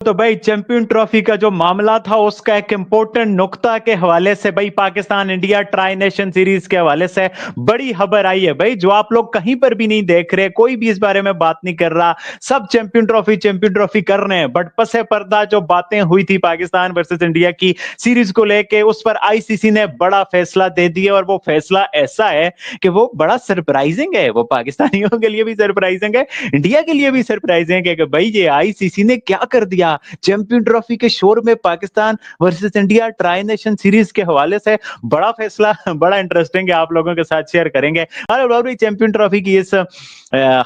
तो भाई champion trophy का जो मामला था उसका एक इंपॉर्टेंट नुक्ता के हवाले से भाई Pakistan India tri nation series के हवाले से बड़ी खबर आई है भाई, जो आप लोग कहीं पर भी नहीं देख रहे, कोई भी इस बारे में बात नहीं कर रहा। सब चैंपियन ट्रॉफी कर रहे हैं, बट पसे पर्दा जो बातें हुई थी पाकिस्तान वर्सेस इंडिया की सीरीज को लेके, उस पर आईसीसी ने बड़ा फैसला दे दिया। और वो फैसला ऐसा है कि वो बड़ा सरप्राइजिंग है, वो पाकिस्तानियों के लिए भी सरप्राइजिंग है, इंडिया के लिए भी सरप्राइजिंग है कि भाई ये आईसीसी ने क्या कर दिया। चैंपियन ट्रॉफी के शोर में Pakistan versus India tri nation series के हवाले से बड़ा फैसला, बड़ा इंटरेस्टिंग है, आप लोगों के साथ शेयर करेंगे। और चैंपियन ट्रॉफी की इस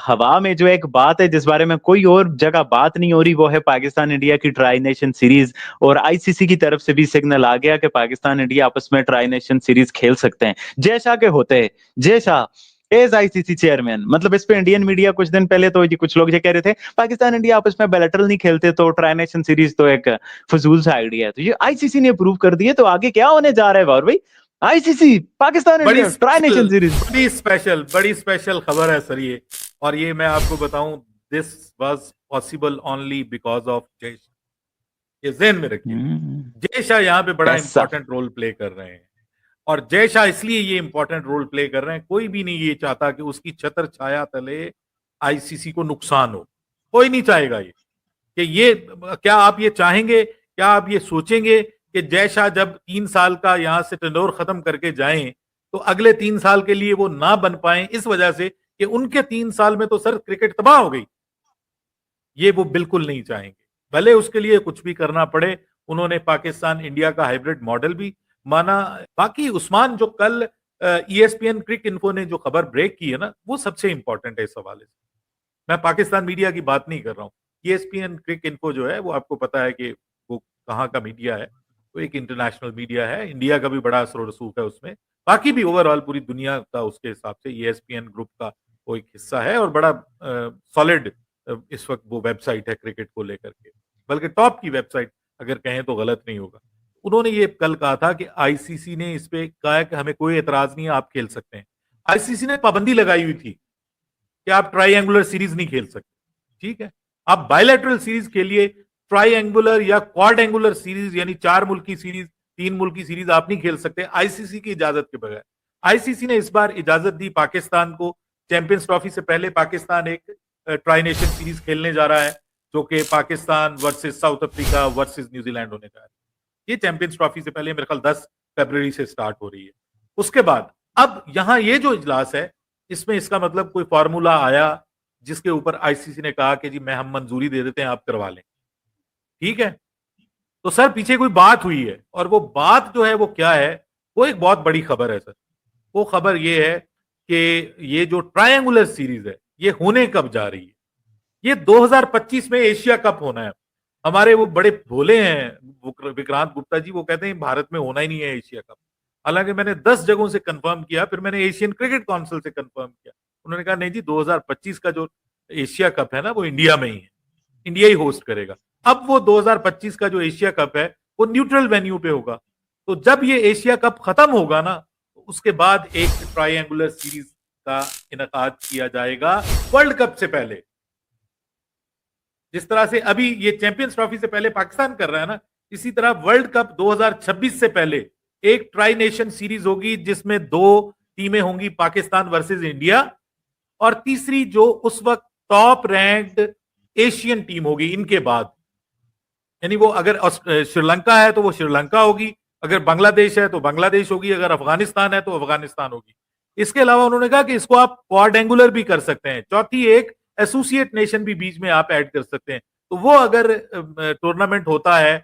हवा में जो एक बात है जिस बारे में कोई और जगह बात नहीं हो रही, वो है पाकिस्तान इंडिया की ट्राई नेशन सीरीज। और आईसीसी की तरफ से भी सिग्नल आ गया कि पाकिस्तान इंडिया आपस में ट्राई नेशन सीरीज खेल सकते हैं। जय शाह के होते हैं, Jay Shah as ICC chairman. मतलब इस पे इंडियन मीडिया कुछ दिन पहले तो ये कुछ लोग ये कह रहे थे पाकिस्तान इंडिया आपस में बायलैटरल नहीं खेलते तो ट्राई नेशन सीरीज तो एक फजूल सा आइडिया है। तो ये आईसीसी ने अप्रूव कर दिए, तो आगे क्या होने जा रहा है बार भाई? ICC Pakistan India tri nation series. बड़ी स्पेशल खबर है सर ये। और ये मैं आपको बताऊं, this was possible only because of Jay Shah. ये ज़हन में रखिए, जय शाह यहाँ पे बड़ा ऐसा इंपॉर्टेंट रोल प्ले कर रहे हैं। और जय शाह इसलिए ये इंपॉर्टेंट रोल प्ले कर रहे हैं, कोई भी नहीं ये चाहता कि उसकी छत्र छाया तले आईसीसी को नुकसान हो। कोई नहीं चाहेगा ये कि ये, क्या आप ये चाहेंगे, क्या आप ये सोचेंगे कि जय शाह जब 3 साल का यहां से टेन्योर खत्म करके जाएं तो अगले 3 साल के लिए वो ना बन पाए इस वजह से कि उनके 3 साल में तो सर क्रिकेट तबाह हो गई। ये वो बिल्कुल नहीं चाहेंगे, भले उसके लिए कुछ भी करना पड़े। उन्होंने पाकिस्तान इंडिया का हाइब्रिड मॉडल भी माना। बाकी उस्मान जो कल ईएसपीएन क्रिक इन्फो ने जो खबर ब्रेक की है ना, वो सबसे इंपॉर्टेंट है इस हवाले से। मैं पाकिस्तान मीडिया की बात नहीं कर रहा हूँ। ईएसपीएन क्रिक इन्फो जो है वो आपको पता है कि वो कहाँ का मीडिया है। वो एक इंटरनेशनल मीडिया है, इंडिया का भी बड़ा असर रसूख है उसमें। बाकी भी ओवरऑल पूरी दुनिया का उसके हिसाब से ईएसपीएन ग्रुप का वो एक हिस्सा है और बड़ा सॉलिड इस वक्त वो वेबसाइट है क्रिकेट को लेकर के, बल्कि टॉप की वेबसाइट अगर कहें तो गलत नहीं होगा। उन्होंने ये कल कहा था कि आईसीसी ने इस पे कहा है कि हमें कोई एतराज नहीं है, आप खेल सकते हैं। आईसीसी ने पाबंदी लगाई हुई थी कि आप ट्राइएंगुलर सीरीज नहीं खेल सकते, ठीक है। आप बायलैटरल सीरीज खेलिए, ट्राइएंगुलर या क्वाड एंगुलर सीरीज यानी 4 मुल्की सीरीज, 3 मुल्की सीरीज आप नहीं खेल सकते आईसीसी की इजाजत के बगैर। आईसीसी ने इस बार इजाजत दी पाकिस्तान को। चैंपियंस ट्रॉफी से पहले पाकिस्तान एक ट्राई नेशन सीरीज खेलने जा रहा है, जो कि Pakistan versus south Africa versus New Zealand होने जा रहा है। ये चैंपियंस ट्रॉफी से पहले मेरे ख्याल 10 फरवरी से स्टार्ट हो रही है। उसके बाद अब यहां ये जो इजलास है, इसमें इसका मतलब कोई फार्मूला आया जिसके ऊपर आईसीसी ने कहा कि जी हम मंजूरी दे देते हैं, आप करवा लें, ठीक है। तो सर पीछे कोई बात हुई है, और वो बात जो है वो क्या है, वो एक बहुत बड़ी खबर है सर। वो खबर ये है कि ये जो ट्रायंगुलर सीरीज है ये होने कब जा रही है। ये 2025 में एशिया कप होना है। हमारे वो बड़े भोले हैं विक्रांत गुप्ता जी, वो कहते हैं भारत में होना ही नहीं है एशिया कप। हालांकि मैंने 10 जगहों से कंफर्म किया, फिर मैंने एशियन क्रिकेट काउंसिल से कंफर्म किया। उन्होंने कहा नहीं जी, 2025 का जो एशिया कप है ना वो इंडिया में ही है, इंडिया ही होस्ट करेगा। अब वो 2025 का जो एशिया कप है वो न्यूट्रल वेन्यू पे होगा। तो जब ये एशिया कप खत्म होगा ना, तो उसके बाद एक ट्रायंगुलर सीरीज का इनकाद किया जाएगा वर्ल्ड कप से पहले। जिस तरह से अभी ये चैंपियंस ट्रॉफी से पहले पाकिस्तान कर रहा है ना, इसी तरह वर्ल्ड कप 2026 से पहले एक ट्राई नेशन सीरीज होगी जिसमें 2 टीमें होंगी, पाकिस्तान वर्सेस इंडिया, और तीसरी जो उस वक्त टॉप रैंक्ड एशियन टीम होगी इनके बाद। यानी वो अगर श्रीलंका है तो वो श्रीलंका होगी, अगर बांग्लादेश है तो बांग्लादेश होगी, अगर अफगानिस्तान है तो अफगानिस्तान होगी। इसके अलावा उन्होंने कहा कि इसको आप क्वाड्रेंगुलर भी कर सकते हैं, चौथी एक एसोसिएट नेशन भी बीच में आप ऐड कर सकते हैं। तो वो अगर टूर्नामेंट होता है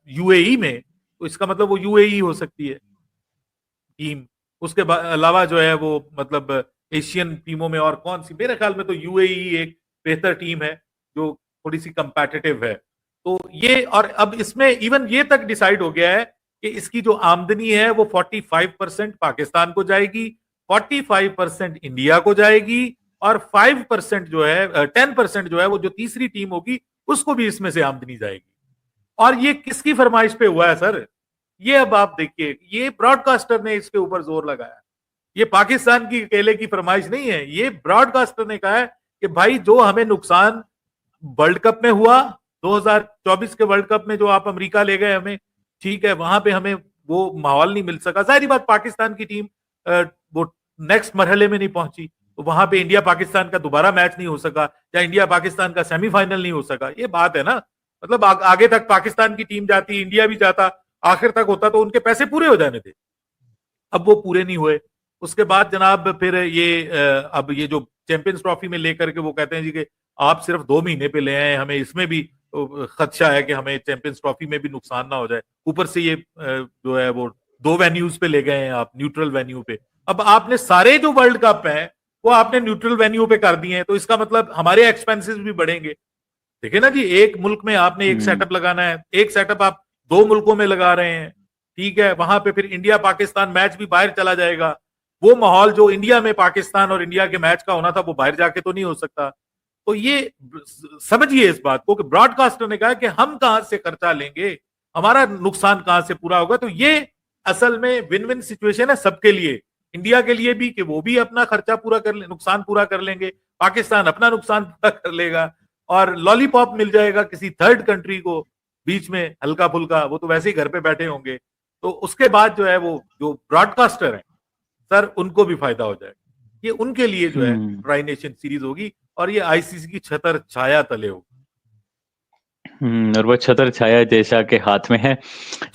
यूएई में, तो इसका मतलब वो यूएई हो सकती है टीम। उसके अलावा जो है वो मतलब एशियन टीमों में और कौन सी, मेरे ख्याल में तो यूएई एक बेहतर टीम है जो थोड़ी सी कंपेटिटिव है। तो ये, और अब इसमें इवन ये तक डिसाइड हो गया है कि इसकी जो आमदनी है वो 45% पाकिस्तान को जाएगी, 45% इंडिया को जाएगी, और 5% जो है 10% जो है वो जो तीसरी टीम होगी उसको भी इसमें से आमदनी जाएगी। और ये किसकी फरमाइश पे हुआ है सर? ये अब आप देखिए, ये ब्रॉडकास्टर ने इसके ऊपर जोर लगाया। ये पाकिस्तान की अकेले की फरमाइश नहीं है, ये ब्रॉडकास्टर ने कहा है कि भाई जो हमें नुकसान वर्ल्ड कप में हुआ 2024 के वर्ल्ड कप में जो आप अमेरिका ले गए हमें, ठीक है, वहां पे हमें वो माहौल नहीं मिल सका। जाहिर बात, पाकिस्तान की टीम वो नेक्स्ट मरहले में नहीं पहुंची, तो वहां पे इंडिया पाकिस्तान का दोबारा मैच नहीं हो सका, या इंडिया पाकिस्तान का सेमीफाइनल नहीं हो सका। ये बात है ना, मतलब आगे तक पाकिस्तान की टीम जाती, इंडिया भी जाता, आखिर तक होता, तो उनके पैसे पूरे हो जाने थे। अब वो पूरे नहीं हुए। उसके बाद जनाब फिर ये अब ये जो चैंपियंस ट्रॉफी में लेकर के वो कहते हैं जी कि आप सिर्फ 2 महीने पे ले आए, हमें इसमें भी खदशा है कि हमें चैंपियंस ट्रॉफी में भी नुकसान ना हो जाए। ऊपर से ये जो है वो 2 वेन्यूज पे ले गए हैं आप, न्यूट्रल वेन्यू पे। अब आपने सारे जो वर्ल्ड कप हैं वो आपने न्यूट्रल वेन्यू पे कर दिए हैं, तो इसका मतलब हमारे एक्सपेंसेस भी बढ़ेंगे। देखिए ना जी, एक मुल्क में आपने एक सेटअप लगाना है, एक सेटअप आप 2 मुल्कों में लगा रहे हैं, ठीक है, वहां पे फिर इंडिया पाकिस्तान मैच भी बाहर चला जाएगा। वो माहौल जो इंडिया में पाकिस्तान और इंडिया के मैच का होना था वो बाहर जाके तो नहीं हो सकता। तो ये समझिए इस बात को कि ब्रॉडकास्टर ने कहा कि हम कहां से खर्चा लेंगे, हमारा नुकसान कहां से पूरा होगा। तो ये असल में विन विन सिचुएशन है सबके लिए, इंडिया के लिए भी कि वो भी अपना खर्चा पूरा कर ले, नुकसान पूरा कर लेंगे, पाकिस्तान अपना नुकसान पूरा कर लेगा, और लॉलीपॉप मिल जाएगा किसी थर्ड कंट्री को बीच में हल्का फुल्का, वो तो वैसे ही घर पे बैठे होंगे। तो उसके बाद जो है वो जो ब्रॉडकास्टर है सर, उनको भी फायदा हो जाएगा। ये उनके लिए जो है ट्राई नेशन सीरीज होगी, और ये आईसीसी की छतर छाया तले होगी। और वो छतर छाया जैसा के हाथ में है,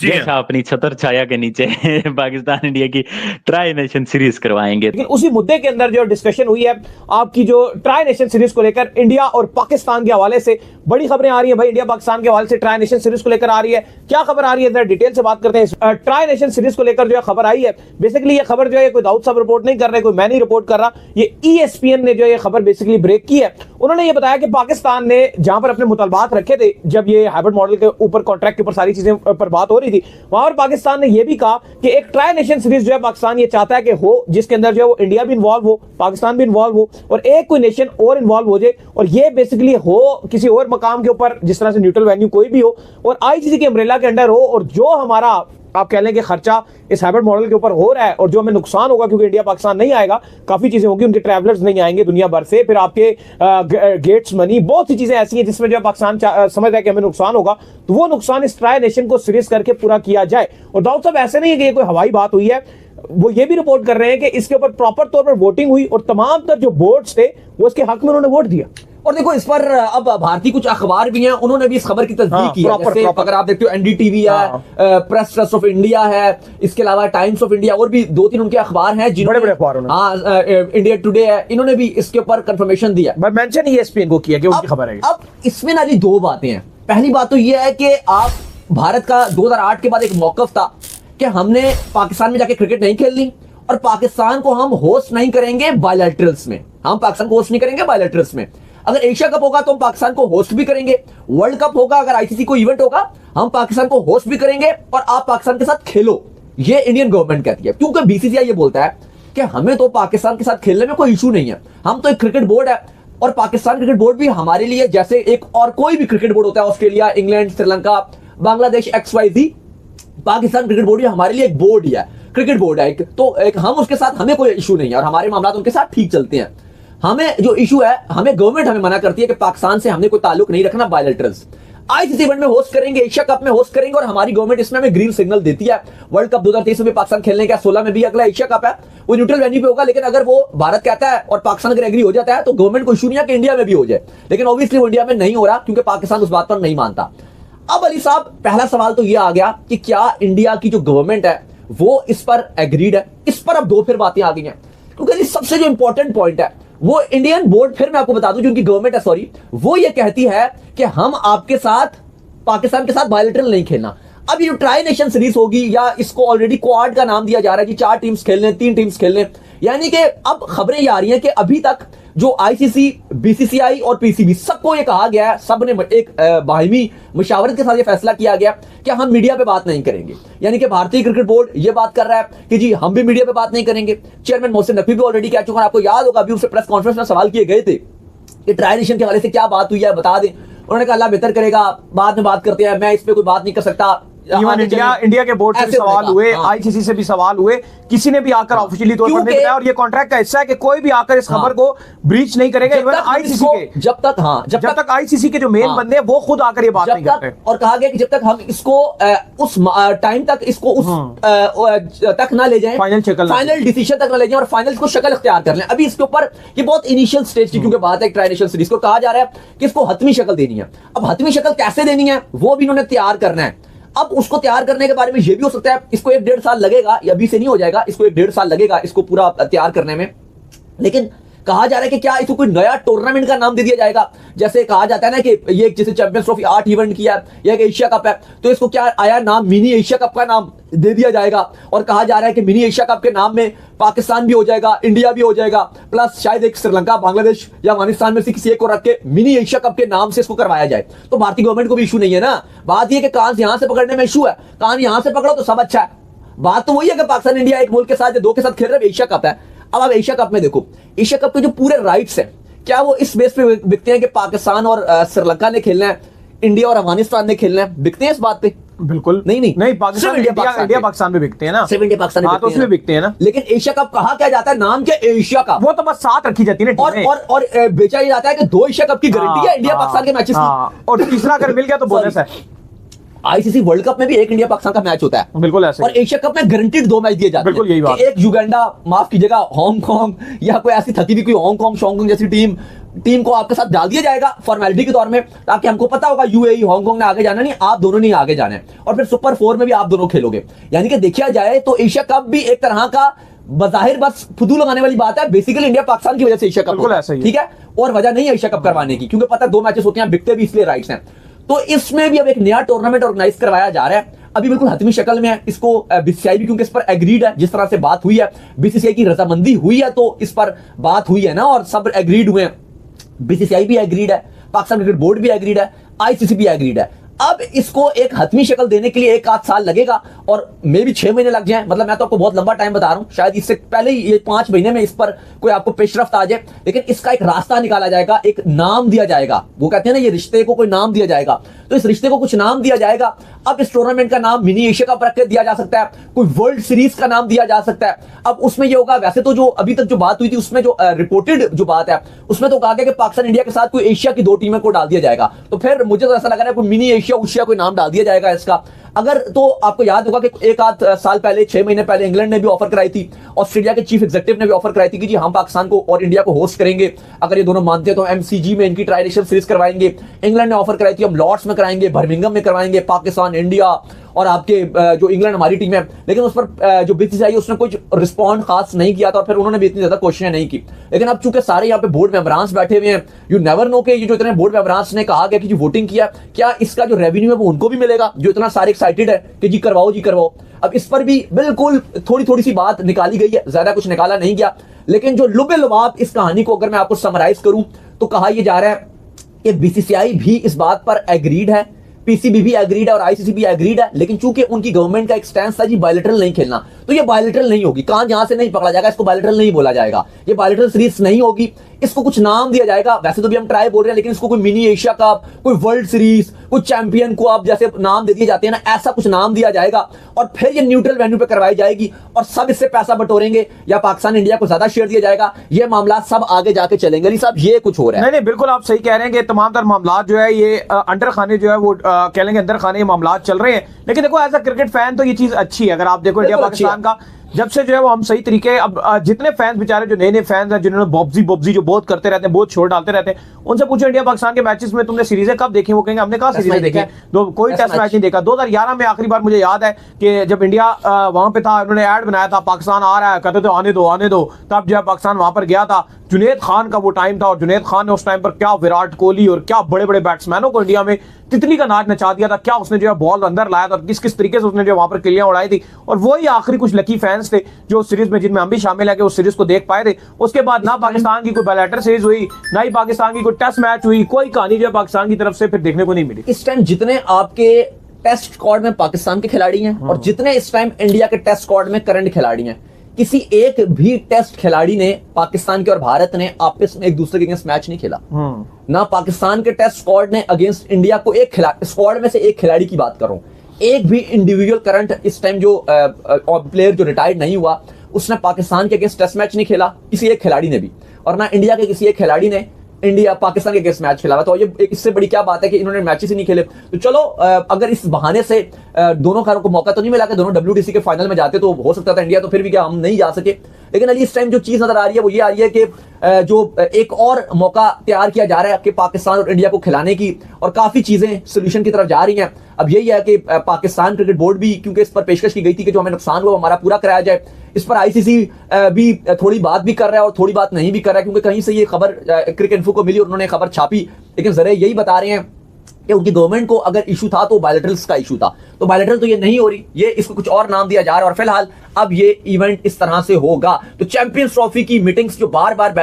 जैसा अपनी छतर छाया के नीचे पाकिस्तान इंडिया की ट्राई नेशन सीरीज करवाएंगे। लेकिन उसी मुद्दे के अंदर जो डिस्कशन हुई है आपकी जो ट्राई नेशन सीरीज को लेकर इंडिया और पाकिस्तान के हवाले से बड़ी खबरें आ रही है भाई, इंडिया पाकिस्तान के हवाले से ट्राई नेशन सीरीज को लेकर आ रही है। क्या खबर आ रही है, जरा डिटेल से बात करते हैं। ट्राई नेशन सीरीज को लेकर जो खबर आई है, बेसिकली ये खबर जो है कोई दाऊद साहब रिपोर्ट नहीं कर रहे, कोई मैं नहीं रिपोर्ट कर रहा, ये ESPN ने जो ये खबर बेसिकली ब्रेक की है। उन्होंने ये बताया कि पाकिस्तान ने जहां पर अपने मुतालबात रखे थे, जब ये हाइब्रिड मॉडल के ऊपर कॉन्ट्रैक्ट के ऊपर सारी चीजें पर बात हो रही थी, वहां पर पाकिस्तान ने यह भी कहा कि एक ट्राई नेशन सीरीज जो है पाकिस्तान ये चाहता है कि हो, जिसके अंदर जो है वो इंडिया भी इन्वॉल्व हो, पाकिस्तान भी इन्वॉल्व हो, और एक कोई नेशन और इन्वॉल्व हो जाए, और ये बेसिकली हो किसी और मकाम के ऊपर, जिस तरह से न्यूट्रल वेन्यू कोई भी हो, और ICC के अम्ब्रेला के अंडर हो, और जो हमारा आप कह लें कि खर्चा इस हाइब्रिड मॉडल के ऊपर हो रहा है, और जो हमें नुकसान होगा क्योंकि इंडिया पाकिस्तान नहीं आएगा, काफी चीजें होगी, उनके ट्रैवलर्स नहीं आएंगे दुनिया भर से, फिर आपके गेट्स मनी, बहुत सी चीजें ऐसी हैं जिसमें जो पाकिस्तान समझ रहा है कि हमें नुकसान होगा, तो वो नुकसान इस ट्राई नेशन को सीरीज करके पूरा किया जाए। और दाऊद साहब ऐसे नहीं है कि ये कोई हवाई बात हुई है, वो ये भी रिपोर्ट कर रहे हैं कि इसके ऊपर प्रॉपर तौर पर वोटिंग हुई, और तमाम तर जो बोर्ड्स थे वो इसके हक में उन्होंने वोट दिया। और देखो, इस पर अब भारतीय कुछ अखबार भी हैं, उन्होंने भी इस खबर की तस्दीक की है। जैसे अगर आप देखते हो NDTV है, प्रेस ट्रस्ट ऑफ इंडिया है, इसके अलावा टाइम्स ऑफ इंडिया, और भी 2-3 उनके अखबार हैं जिन्होंने बड़े अखबार, इंडिया टुडे है, इन्होंने भी इसके ऊपर कंफर्मेशन दिया। मेंशन ESPN को किया कि उनकी खबर है। अब इसमें ना जी 2 बातें हैं। पहली बात तो यह है कि आप भारत का 2008 के बाद एक मौकफ था कि हमने पाकिस्तान में जाके क्रिकेट नहीं खेलनी, और पाकिस्तान को हम होस्ट नहीं करेंगे बायलैटरल्स में, हम पाकिस्तान को होस्ट नहीं करेंगे बायलैटरल्स में। अगर एशिया कप होगा तो हम पाकिस्तान को होस्ट भी करेंगे, वर्ल्ड कप होगा, अगर ICC को इवेंट होगा, हम पाकिस्तान को होस्ट भी करेंगे, और आप पाकिस्तान के साथ खेलो। ये इंडियन गवर्नमेंट कहती है, क्योंकि BCCI ये बोलता है कि हमें तो पाकिस्तान के साथ खेलने में कोई इशू नहीं है, हम तो एक क्रिकेट बोर्ड है, और पाकिस्तान क्रिकेट बोर्ड भी हमारे लिए जैसे एक और कोई भी क्रिकेट बोर्ड होता है, Australia, England, Sri Lanka, Bangladesh, XYZ, Pakistan cricket board भी हमारे लिए एक बोर्ड ही है, क्रिकेट बोर्ड है एक, तो एक हम उसके साथ हमें कोई इशू नहीं है, और हमारे मामला उनके साथ ठीक चलते हैं। हमें जो इशू है, हमें गवर्नमेंट हमें मना करती है कि पाकिस्तान से हमने कोई ताल्लुक नहीं रखना बायलैटरल्स। ICC इवेंट में होस्ट करेंगे, एशिया कप में होस्ट करेंगे, और हमारी गवर्नमेंट इसमें हमें ग्रीन सिग्नल देती है। वर्ल्ड कप 2023 में पाकिस्तान खेलने का, 16 में भी अगला एशिया कप है, वो न्यूट्रल वेन्यू पे होगा, लेकिन अगर वो भारत कहता है और पाकिस्तान अगर एग्री हो जाता है तो गवर्नमेंट को इशू नहीं है कि इंडिया में भी हो जाए, लेकिन ऑब्वियसली वो इंडिया में नहीं हो रहा क्योंकि पाकिस्तान उस बात पर नहीं मानता। अब अली साहब, पहला सवाल तो यह आ गया कि क्या इंडिया की जो गवर्नमेंट है वो इस पर एग्रीड है। इस पर अब 2 फिर बातें आ गई हैं, क्योंकि सबसे जो इंपॉर्टेंट पॉइंट है वो इंडियन बोर्ड, फिर मैं आपको बता दूं, जो उनकी गवर्नमेंट है, सॉरी, वो ये कहती है कि हम आपके साथ, पाकिस्तान के साथ बायलैटरल नहीं खेलना। अब ये जो ट्राई नेशन सीरीज होगी, या इसको ऑलरेडी क्वाड का नाम दिया जा रहा है कि 4 टीम्स खेलने, 3 टीम्स खेलने, यानी कि अब खबरें ये आ रही हैं कि अभी तक जो ICC, BCCI और PCB सबको ये कहा गया है, सब ने एक बाहिमी मुशावरत के साथ ये फैसला किया गया कि हम मीडिया पे बात नहीं करेंगे। यानी कि भारतीय क्रिकेट बोर्ड ये बात कर रहा है कि जी हम भी मीडिया पे बात नहीं करेंगे। चेयरमैन मोहसिन नकवी भी ऑलरेडी कह चुका है, आपको याद होगा अभी उससे प्रेस कॉन्फ्रेंस में सवाल किए गए थे कि ट्राई नेशन के हवाले से क्या बात हुई है, बता दें। उन्होंने कहा अल्लाह बेहतर करेगा, बाद में बात करते हैं, मैं इस पर कोई बात नहीं कर सकता, इवन इंडिया के बोर्ड से भी सवाल हुए, आईसीसी से भी सवाल हुए, किसी ने भी आकर ऑफिशियली तौर पर नहीं बताया। और ये कॉन्ट्रैक्ट का हिस्सा है कि कोई भी आकर इस खबर को ब्रीच नहीं करेगा। इवन आईसीसी के जब तक आईसीसी के जो मेन बंदे हैं वो खुद आकर ये बात नहीं करते। और कहा गया कि जब तक हम इसको उस टाइम तक इसको उस तक ना ले जाएं, फाइनल डिसीजन तक ना ले जाएं और फाइनल को शक्ल इख्तियार कर लें। अभी इसके ऊपर ये बहुत इनिशियल स्टेज की क्योंकि बात है ट्राई नेशन सीरीज को, कहा जा रहा है कि इसको हतमी शक्ल देनी है। अब हतमी शक्ल कैसे देनी है वो भी इन्होंने तैयार करना है। अब उसको तैयार करने के बारे में ये भी हो सकता है इसको 1-1.5 साल लगेगा, अभी से नहीं हो जाएगा, इसको 1-1.5 साल लगेगा इसको पूरा तैयार करने में। लेकिन कहा जा रहा है कि क्या इसको कोई नया टूर्नामेंट का नाम दे दिया जाएगा, जैसे कहा जाता है ना कि ये जैसे चैंपियंस ट्रॉफी 8 इवेंट किया है, या एशिया कप है, तो इसको क्या आया नाम मिनी एशिया कप का नाम दे दिया जाएगा। और कहा जा रहा है कि मिनी एशिया कप के नाम में पाकिस्तान भी हो जाएगा, इंडिया भी हो जाएगा, प्लस शायद एक श्रीलंका, बांग्लादेश या अफगानिस्तान में से किसी एक को रख के मिनी एशिया कप के नाम से इसको करवाया जाए। तो भारतीय गवर्नमेंट को भी इशू नहीं है ना। बात यह कि कान यहां से पकड़ने में इशू है, कान यहां से पकड़ो तो सब अच्छा है। बात तो वही है कि पाकिस्तान इंडिया एक मुल्क के साथ या दो के साथ खेल रहे, एशिया कप है। अब आप एशिया कप में देखो, एशिया कप के जो पूरे राइट्स हैं क्या वो इस बेस पे बिकते हैं कि पाकिस्तान और श्रीलंका ने खेलना है, इंडिया और अफगानिस्तान ने खेलना है, बिकते हैं इस बात पे? बिल्कुल नहीं पाकिस्तान इंडिया पाकिस्तान में बिकते हैं ना, सिर्फ इंडिया पाकिस्तान तो उसमें बिकते हैं ना। लेकिन एशिया कप कहा क्या जाता है, नाम क्या एशिया कप, वो तो बस साथ रखी जाती है ना। और बेचा ही जाता है कि 2 एशिया कप की गारंटी है इंडिया पाकिस्तान के मैचेस की, और तीसरा अगर मिल गया तो बोनस है। आईसीसी वर्ल्ड कप में भी एक इंडिया पाकिस्तान का मैच होता है, बिल्कुल ऐसे। और एशिया कप में गारंटीड 2 मैच दिए जाते हैं, बिल्कुल यही बात। एक युगांडा, माफ कीजिएगा हांगकांग, या कोई ऐसी थकी भी कोई हांगकांग शॉन्गकांग जैसी टीम को आपके साथ डाल दिया जाएगा फॉर्मेलिटी के तौर में, ताकि हमको पता होगा यूएई हांगकांग ने आगे जाना नहीं, आप दोनों नहीं आगे जाना है, और फिर सुपर 4 में भी आप दोनों खेलोगे। यानी कि देखा जाए तो एशिया कप भी एक तरह का बज़ाहिर बस फुदू लगाने वाली बात है, बेसिकली इंडिया पाकिस्तान की वजह से एशिया कप, ठीक है, और वजह नहीं है एशिया कप करवाने की, क्योंकि पता 2 मैचेस होते हैं, बिकते भी इसलिए राइट्स हैं। तो इसमें भी अब एक नया टूर्नामेंट ऑर्गेनाइज करवाया जा रहा है, अभी बिल्कुल हतमी शक्ल में है। इसको बीसीसीआई भी क्योंकि इस पर एग्रीड है, जिस तरह से बात हुई है, बीसीसीआई की रजामंदी हुई है तो इस पर बात हुई है ना, और सब एग्रीड हुए हैं। बीसीसीआई भी एग्रीड है, पाकिस्तान क्रिकेट बोर्ड भी एग्रीड है, आईसीसी भी एग्रीड है। अब इसको एक हतमी शक्ल देने के लिए 1-8 साल लगेगा, और मे भी 6 महीने लग जाए, मतलब मैं तो आपको बहुत लंबा टाइम बता रहा हूं, शायद इससे पहले ही ये 5 महीने में इस पर कोई आपको पेशरफ्त आ जाए। लेकिन इसका एक रास्ता निकाला जाएगा, एक नाम दिया जाएगा। वो कहते हैं ना ये रिश्ते को कोई नाम दिया जाएगा, तो इस रिश्ते को कुछ नाम दिया जाएगा। अब इस टूर्नामेंट का नाम मिनी एशिया कप रख के दिया जा सकता है, कोई वर्ल्ड सीरीज का नाम दिया जा सकता है। अब उसमें ये होगा, वैसे तो जो अभी तक जो बात हुई थी उसमें जो रिपोर्टेड जो बात है उसमें तो कहा गया कि पाकिस्तान इंडिया के साथ कोई एशिया की 2 टीमों को डाल दिया जाएगा। तो फिर मुझे तो ऐसा लग रहा है कोई मिनी एशिया उशिया कोई नाम डाल दिया जाएगा इसका। अगर तो आपको याद होगा कि 1-8 साल पहले, 6 महीने पहले इंग्लैंड ने भी ऑफर कराई थी, ऑस्ट्रेलिया के चीफ एग्जीक्यूटिव ने भी ऑफर कराई थी कि जी हम पाकिस्तान को और इंडिया को होस्ट करेंगे, अगर ये दोनों मानते हैं तो एमसीजी में इनकी ट्राई नेशन सीरीज करवाएंगे। इंग्लैंड ने ऑफर कराई थी हम लॉर्ड्स में कराएंगे, बर्मिंघम में करवाएंगे, पाकिस्तान, इंडिया और आपके जो इंग्लैंड हमारी टीम है। लेकिन उस पर जो बीसीसीआई उसने कुछ रिस्पॉन्ड खास नहीं किया था, और फिर उन्होंने भी इतनी ज्यादा कोशिशें नहीं की। लेकिन अब चूंकि सारे यहाँ पे बोर्ड मेंबरांस बैठे हुए हैं, यू नेवर नो के ये जो इतने बोर्ड मेंबरांस ने कहा गया कि जी वोटिंग किया, क्या इसका जो रेवेन्यू है वो उनको भी मिलेगा, जो इतना सारे एक्साइटेड है कि जी करवाओ जी करवाओ। अब इस पर भी बिल्कुल थोड़ी सी बात निकाली गई है, ज्यादा कुछ निकाला नहीं गया। लेकिन जो लुबे लुबाब इस कहानी को अगर मैं आपको समराइज करूं तो कहा यह जा रहा है कि बीसीसीआई भी इस बात पर एग्रीड है, पीसीबी भी एग्रीड है और आईसीसी भी एग्रीड है। लेकिन चूंकि उनकी गवर्नमेंट का एक स्टैंस था जी बायलैटरल नहीं खेलना, तो ये बायलैटरल नहीं होगी, कान यहां से नहीं पकड़ा जाएगा, इसको बायलैटरल नहीं बोला जाएगा, ये बायलैटरल सीरीज नहीं होगी, इसको कुछ नाम दिया जाएगा। वैसे तो भी हम ट्राई बोल रहे हैं, लेकिन इसको कोई मिनी एशिया कप, कोई वर्ल्ड सीरीज, कोई चैंपियन को आप जैसे नाम दे दिए जाते हैं ना, ऐसा कुछ नाम दिया जाएगा, और फिर ये न्यूट्रल वेन्यू पे करवाई जाएगी, और सब इससे पैसा बटोरेंगे, या पाकिस्तान इंडिया को ज्यादा शेयर दिया जाएगा, ये मामला सब आगे जाके चलेंगे। अली साहब ये कुछ हो रहा है। नहीं, बिल्कुल आप सही कह रहे हैं कि तमाम तर मामला जो है ये अंडर खाने जो है वो कह लेंगे अंदर खाने मामला चल रहे हैं। लेकिन देखो एज अ क्रिकेट फैन तो ये चीज अच्छी है। अगर आप देखो इंडिया पाकिस्तान का जब से जो है वो हम सही तरीके, अब जितने फैंस बेचारे जो नए फैंस हैं जिन्होंने बॉब्जी जो बहुत करते रहते हैं, बहुत छोड़ डालते रहते हैं, उनसे पूछो इंडिया पाकिस्तान के मैचेस में तुमने सीरीजें कब देखी? वो कहेंगे हमने कहा सीरीजें देखी है, कोई टेस्ट मैच नहीं देखा। 2011 में आखिरी बार मुझे याद है कि जब इंडिया वहां पे था, उन्होंने ऐड बनाया था पाकिस्तान आ रहा है, कहते थे आने दो, तब जब पाकिस्तान वहां पर गया था, जुनैद खान का वो टाइम था, और जुनैद खान ने उस टाइम पर क्या विराट कोहली और क्या बड़े बड़े बैट्समैनों को इंडिया में तितली का नाच नचा दिया था, क्या उसने जो है बॉल अंदर लाया था, किस तरीके से उसने जो वहां पर किलियां उड़ाई थी। और वही आखिरी कुछ लकी फैंस थे जो सीरीज में, जिनमें हम भी शामिल है, कि उस सीरीज को देख पाए थे। उसके बाद ना पाकिस्तान की कोई बायलैटरल सीरीज हुई, ना ही पाकिस्तान की कोई टेस्ट मैच हुई, कोई कहानी जो है पाकिस्तान की तरफ से फिर देखने को नहीं मिली। इस टाइम जितने आपके टेस्ट स्क्वाड में पाकिस्तान के खिलाड़ी हैं और जितने इस टाइम इंडिया के टेस्ट स्क्वाड में करंट खिलाड़ी हैं, किसी एक भी टेस्ट खिलाड़ी ने, पाकिस्तान के और भारत ने आपस में एक दूसरे के अगेंस्ट मैच नहीं खेला। ना पाकिस्तान के टेस्ट स्क्वाड ने अगेंस्ट इंडिया को, एक स्क्वाड में से एक खिलाड़ी की बात कर रहा हूं, एक भी इंडिविजुअल करंट इस टाइम जो प्लेयर जो रिटायर्ड नहीं हुआ उसने पाकिस्तान के अगेंस्ट टेस्ट मैच नहीं खेला, किसी एक खिलाड़ी ने भी, और ना इंडिया के किसी एक खिलाड़ी ने इंडिया पाकिस्तान के अगेंस्ट मैच खेला। तो ये एक इससे बड़ी क्या बात है कि इन्होंने मैचेस ही नहीं खेले। तो चलो अगर इस बहाने से दोनों खिलाड़ियों को मौका तो नहीं मिला कि दोनों WTC के फाइनल में जाते तो हो सकता था इंडिया, तो फिर भी क्या हम नहीं जा सके। लेकिन अली इस टाइम जो चीज नजर आ रही है वो ये आ रही है कि जो एक और मौका तैयार किया जा रहा है कि पाकिस्तान और इंडिया को खिलाने की, और काफी चीजें सोल्यूशन की तरफ जा रही हैं। अब यही है कि पाकिस्तान क्रिकेट बोर्ड भी, क्योंकि इस पर पेशकश की गई थी कि जो हमें नुकसान हुआ हमारा पूरा कराया जाए, इस पर ICC भी थोड़ी बात भी कर रहा है और थोड़ी बात नहीं भी कर रहा है, क्योंकि कहीं से ये खबर क्रिकेट इन्फो को मिली और उन्होंने खबर छापी, लेकिन जरा यही बता रहे हैं कि उनकी गवर्नमेंट को अगर इशू था तो बायलैटरल्स का इशू था, तो बायलैटरल तो ये नहीं हो रही, ये इसको कुछ और नाम दिया जा रहा है। और फिलहाल अब ये इवेंट इस तरह से होगा। तो चैंपियंस ट्रॉफी की मीटिंग्स जो बार बार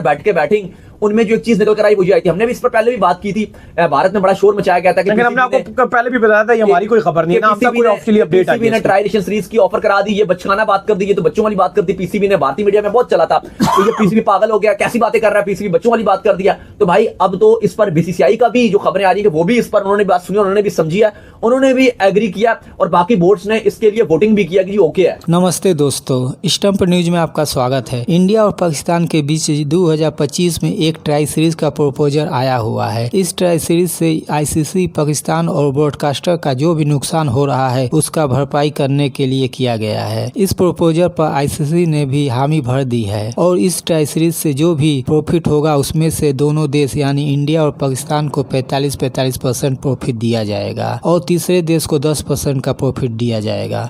बैठ के बैठेंग, उनमें जो एक चीज निकल कर आई वो ये आई थी, हमने भी इस पर पहले भी बात की थी, भारत में बड़ा शोर मचाया गया था, लेकिन हमने आपको पहले भी बताया था ये हमारी कोई खबर नहीं है ना, हम तक कोई ऑफिशियली अपडेट आई ने ट्राई नेशन सीरीज की ऑफर करा दी, ये बचकाना बात कर दी, ये तो बच्चों वाली बात कर दी। PCB ने भारतीय मीडिया में बहुत चला था, तो ये PCB पागल हो गया, कैसी बातें कर रहा है, PCB बच्चों वाली बात कर दिया। तो भाई अब तो इस पर BCCI का भी जो खबरें आ रही है वो भी इस पर उन्होंने बात सुनी, उन्होंने भी समझी है, उन्होंने भी एग्री किया, और बाकी बोर्ड्स ने इसके लिए वोटिंग भी किया कि ओके है। नमस्ते दोस्तों, स्टंप न्यूज में आपका स्वागत है। इंडिया और पाकिस्तान के बीच 2025 में एक ट्राई सीरीज का प्रपोजल आया हुआ है। इस ट्राई सीरीज से ICC पाकिस्तान और ब्रॉडकास्टर का जो भी नुकसान हो रहा है उसका भरपाई करने के लिए किया गया है। इस प्रपोजल पर ICC ने भी हामी भर दी है, और इस ट्राई सीरीज से जो भी प्रॉफिट होगा उसमें से दोनों देश यानी इंडिया और पाकिस्तान को 45% प्रॉफिट दिया जाएगा और तीसरे देश को 10% का प्रॉफिट दिया जाएगा।